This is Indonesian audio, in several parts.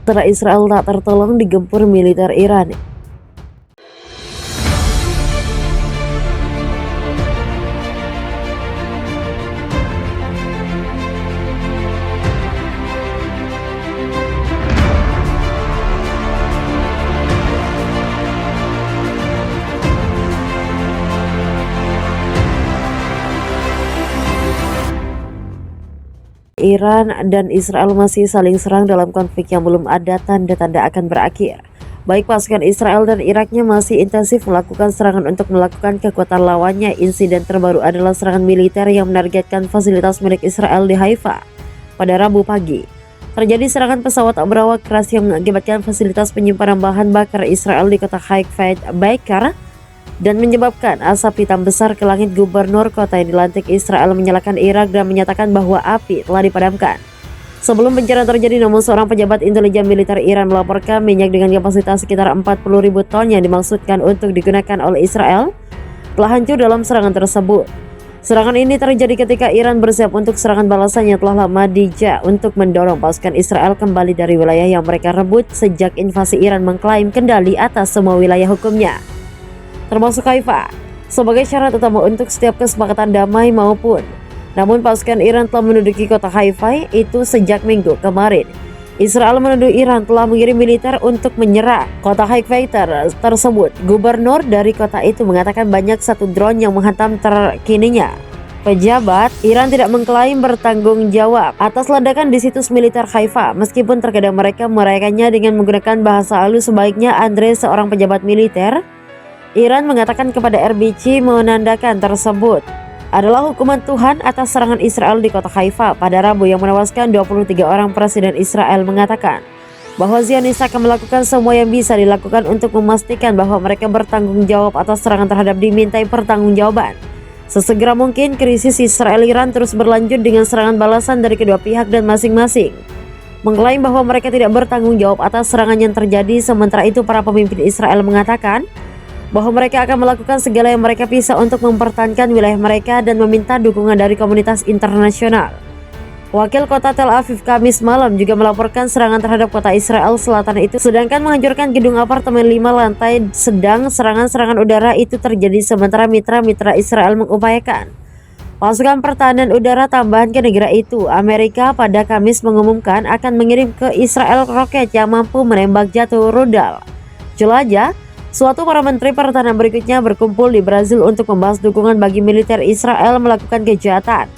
setelah Israel tak tertolong digempur militer Iran. Iran dan Israel masih saling serang dalam konflik yang belum ada tanda-tanda akan berakhir. Baik pasukan Israel dan Iraknya masih intensif melakukan serangan untuk melakukan kekuatan lawannya. Insiden terbaru adalah serangan militer yang menargetkan fasilitas milik Israel di Haifa pada Rabu pagi. Terjadi serangan pesawat berawak keras yang mengakibatkan fasilitas penyimpanan bahan bakar Israel di kota Haifa bakar dan menyebabkan asap hitam besar ke langit. Gubernur kota yang dilantik Israel menyalahkan Irak dan menyatakan bahwa api telah dipadamkan. Sebelum bencana terjadi, namun seorang pejabat intelijen militer Iran melaporkan minyak dengan kapasitas sekitar 40.000 ton yang dimaksudkan untuk digunakan oleh Israel telah hancur dalam serangan tersebut. Serangan ini terjadi ketika Iran bersiap untuk serangan balasan yang telah lama dijak untuk mendorong pasukan Israel kembali dari wilayah yang mereka rebut sejak invasi Iran mengklaim kendali atas semua wilayah hukumnya, termasuk Haifa, sebagai syarat utama untuk setiap kesepakatan damai maupun. Namun pasukan Iran telah menduduki kota Haifa itu sejak Minggu kemarin. Israel menuduh Iran telah mengirim militer untuk menyerang kota Haifa tersebut. Gubernur dari kota itu mengatakan banyak satu drone yang menghantam terkininya. Pejabat Iran tidak mengklaim bertanggung jawab atas ledakan di situs militer Haifa, meskipun terkadang mereka merayakannya dengan menggunakan bahasa halus. Sebaiknya Andre, seorang pejabat militer Iran, mengatakan kepada RBC menandakan tersebut adalah hukuman Tuhan atas serangan Israel di kota Haifa pada Rabu yang menewaskan 23 orang. Presiden Israel mengatakan bahwa Zionis akan melakukan semua yang bisa dilakukan untuk memastikan bahwa mereka bertanggung jawab atas serangan terhadap dimintai pertanggungjawaban sesegera mungkin. Krisis Israel-Iran terus berlanjut dengan serangan balasan dari kedua pihak dan masing-masing mengklaim bahwa mereka tidak bertanggung jawab atas serangan yang terjadi. Sementara itu, para pemimpin Israel mengatakan bahwa mereka akan melakukan segala yang mereka bisa untuk mempertahankan wilayah mereka dan meminta dukungan dari komunitas internasional. Wakil kota Tel Aviv Kamis malam juga melaporkan serangan terhadap kota Israel Selatan itu, sedangkan menghancurkan gedung apartemen 5 lantai. Sedang serangan-serangan udara itu terjadi sementara mitra-mitra Israel mengupayakan pasukan pertahanan udara tambahan ke negara itu. Amerika pada Kamis mengumumkan akan mengirim ke Israel roket yang mampu menembak jatuh rudal jelajah. Suatu para menteri pertahanan berikutnya berkumpul di Brazil untuk membahas dukungan bagi militer Israel melakukan kejahatan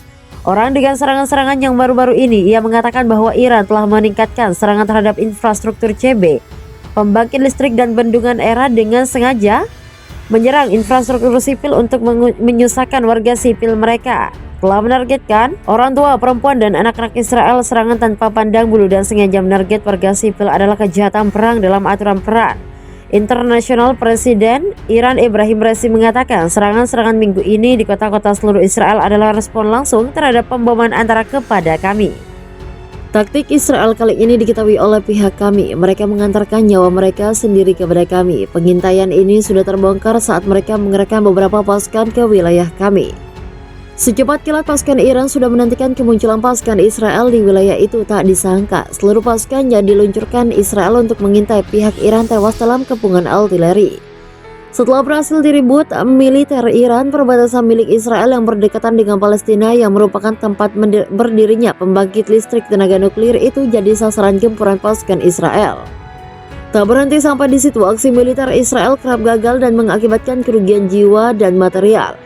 orang dengan serangan-serangan yang baru-baru ini. Ia mengatakan bahwa Iran telah meningkatkan serangan terhadap infrastruktur CB, pembangkit listrik dan bendungan era dengan sengaja menyerang infrastruktur sipil untuk menyusahkan warga sipil mereka. Telah menargetkan orang tua, perempuan, dan anak-anak Israel. Serangan tanpa pandang bulu dan sengaja menarget warga sipil adalah kejahatan perang dalam aturan perang internasional. Presiden Iran Ibrahim Raisi mengatakan serangan-serangan minggu ini di kota-kota seluruh Israel adalah respon langsung terhadap pemboman antara kepada kami. Taktik Israel kali ini diketahui oleh pihak kami. Mereka mengantarkan nyawa mereka sendiri kepada kami. Pengintaian ini sudah terbongkar saat mereka mengerahkan beberapa pasukan ke wilayah kami. Secepat kilat pasukan Iran sudah menantikan kemunculan pasukan Israel di wilayah itu. Tak disangka seluruh pasukan yang diluncurkan Israel untuk mengintai pihak Iran tewas dalam kepungan artileri. Setelah berhasil diribut militer Iran, perbatasan milik Israel yang berdekatan dengan Palestina yang merupakan tempat berdirinya pembangkit listrik tenaga nuklir itu jadi sasaran gempuran pasukan Israel. Tak berhenti sampai di situ, aksi militer Israel kerap gagal dan mengakibatkan kerugian jiwa dan material.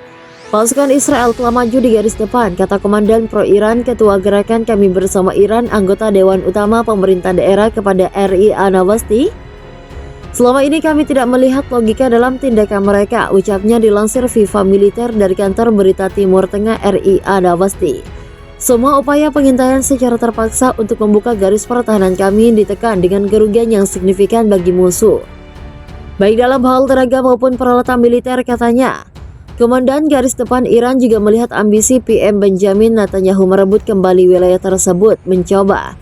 Pasukan Israel telah maju di garis depan, kata Komandan Pro-Iran Ketua Gerakan Kami Bersama Iran, anggota Dewan Utama Pemerintah Daerah kepada RIA Nawasti. Selama ini kami tidak melihat logika dalam tindakan mereka, ucapnya dilansir Viva Militer dari kantor berita Timur Tengah RIA Nawasti. Semua upaya pengintaian secara terpaksa untuk membuka garis pertahanan kami ditekan dengan kerugian yang signifikan bagi musuh, baik dalam hal tenaga maupun peralatan militer, katanya. Komandan garis depan Iran juga melihat ambisi PM Benjamin Netanyahu merebut kembali wilayah tersebut mencoba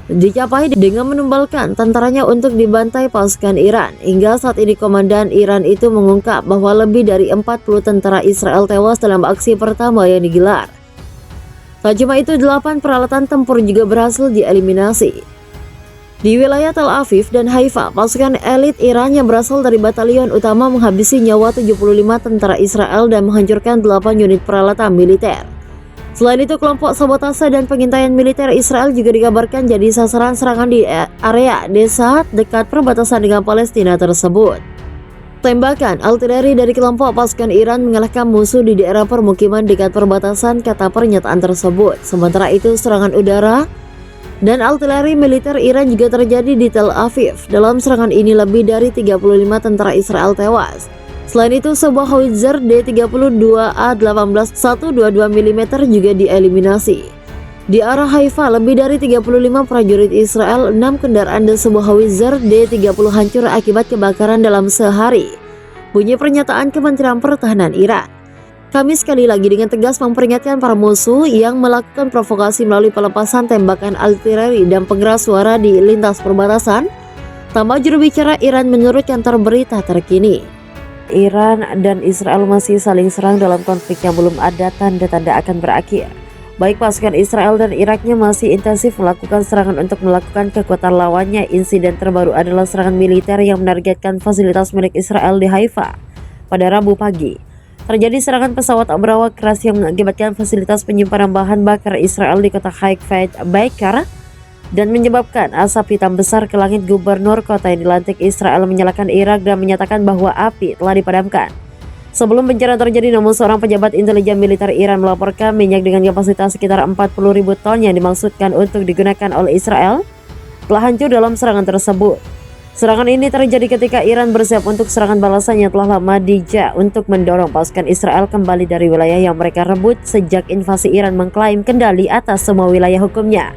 dicapai dengan menumbalkan tentaranya untuk dibantai pasukan Iran. Hingga saat ini komandan Iran itu mengungkap bahwa lebih dari 40 tentara Israel tewas dalam aksi pertama yang digelar. Tak cuma itu, 8 peralatan tempur juga berhasil dieliminasi. Di wilayah Tel Aviv dan Haifa, pasukan elit Iran yang berasal dari batalion utama menghabisi nyawa 75 tentara Israel dan menghancurkan 8 unit peralatan militer. Selain itu, kelompok sabotase dan pengintaian militer Israel juga dikabarkan jadi sasaran serangan di area desa dekat perbatasan dengan Palestina tersebut. Tembakan artileri dari kelompok pasukan Iran mengalahkan musuh di daerah permukiman dekat perbatasan, kata pernyataan tersebut. Sementara itu, serangan udara dan artileri militer Iran juga terjadi di Tel Aviv. Dalam serangan ini lebih dari 35 tentara Israel tewas. Selain itu, sebuah howitzer D-32A-18 122 mm juga dieliminasi. Di arah Haifa, lebih dari 35 prajurit Israel, 6 kendaraan dan sebuah howitzer D-30 hancur akibat kebakaran dalam sehari. Bunyi pernyataan Kementerian Pertahanan Iran. Kami sekali lagi dengan tegas memperingatkan para musuh yang melakukan provokasi melalui pelepasan tembakan artileri dan pengeras suara di lintas perbatasan. Tambah juru bicara Iran menurut kantor berita terkini. Iran dan Israel masih saling serang dalam konflik yang belum ada tanda-tanda akan berakhir. Baik pasukan Israel dan Iraknya masih intensif melakukan serangan untuk melakukan kekuatan lawannya. Insiden terbaru adalah serangan militer yang menargetkan fasilitas milik Israel di Haifa pada Rabu pagi. Terjadi serangan pesawat berawak keras yang mengakibatkan fasilitas penyimpanan bahan bakar Israel di kota Haifa Baikar dan menyebabkan asap hitam besar ke langit. Gubernur kota yang dilantik Israel menyalahkan Irak dan menyatakan bahwa api telah dipadamkan. Sebelum bencana terjadi, namun seorang pejabat intelijen militer Iran melaporkan minyak dengan kapasitas sekitar 40.000 ton yang dimaksudkan untuk digunakan oleh Israel telah hancur dalam serangan tersebut. Serangan ini terjadi ketika Iran bersiap untuk serangan balasan yang telah lama dijak untuk mendorong pasukan Israel kembali dari wilayah yang mereka rebut sejak invasi Iran mengklaim kendali atas semua wilayah hukumnya,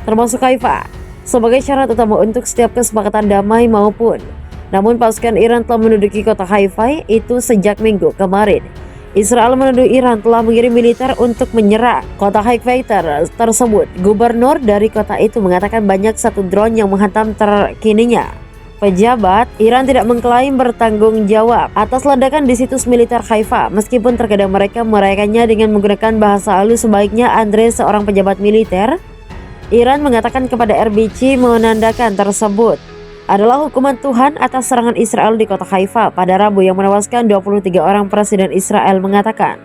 termasuk Haifa, sebagai syarat utama untuk setiap kesepakatan damai maupun. Namun pasukan Iran telah menduduki kota Haifa itu sejak minggu kemarin. Israel menuduh Iran telah mengirim militer untuk menyerang kota Haifa tersebut. Gubernur dari kota itu mengatakan banyak satu drone yang menghantam terkininya. Pejabat Iran tidak mengklaim bertanggung jawab atas ledakan di situs militer Haifa, meskipun terkadang mereka merayakannya dengan menggunakan bahasa halus. Sebaiknya Andre, seorang pejabat militer Iran, mengatakan kepada RBC menandakan tersebut adalah hukuman Tuhan atas serangan Israel di kota Haifa pada Rabu yang menewaskan 23 orang. Presiden Israel mengatakan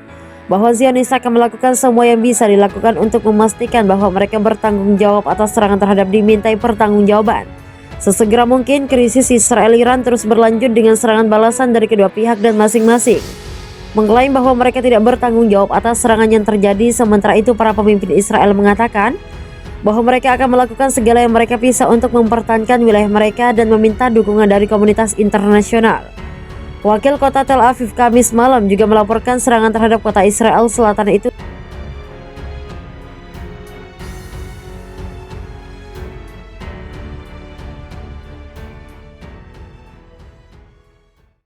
bahwa Zionis akan melakukan semua yang bisa dilakukan untuk memastikan bahwa mereka bertanggung jawab atas serangan terhadap dimintai pertanggungjawaban sesegera mungkin. Krisis Israel-Iran terus berlanjut dengan serangan balasan dari kedua pihak dan masing-masing mengklaim bahwa mereka tidak bertanggung jawab atas serangan yang terjadi. Sementara itu, para pemimpin Israel mengatakan bahwa mereka akan melakukan segala yang mereka bisa untuk mempertahankan wilayah mereka dan meminta dukungan dari komunitas internasional. Wakil kota Tel Aviv Kamis malam juga melaporkan serangan terhadap kota Israel Selatan itu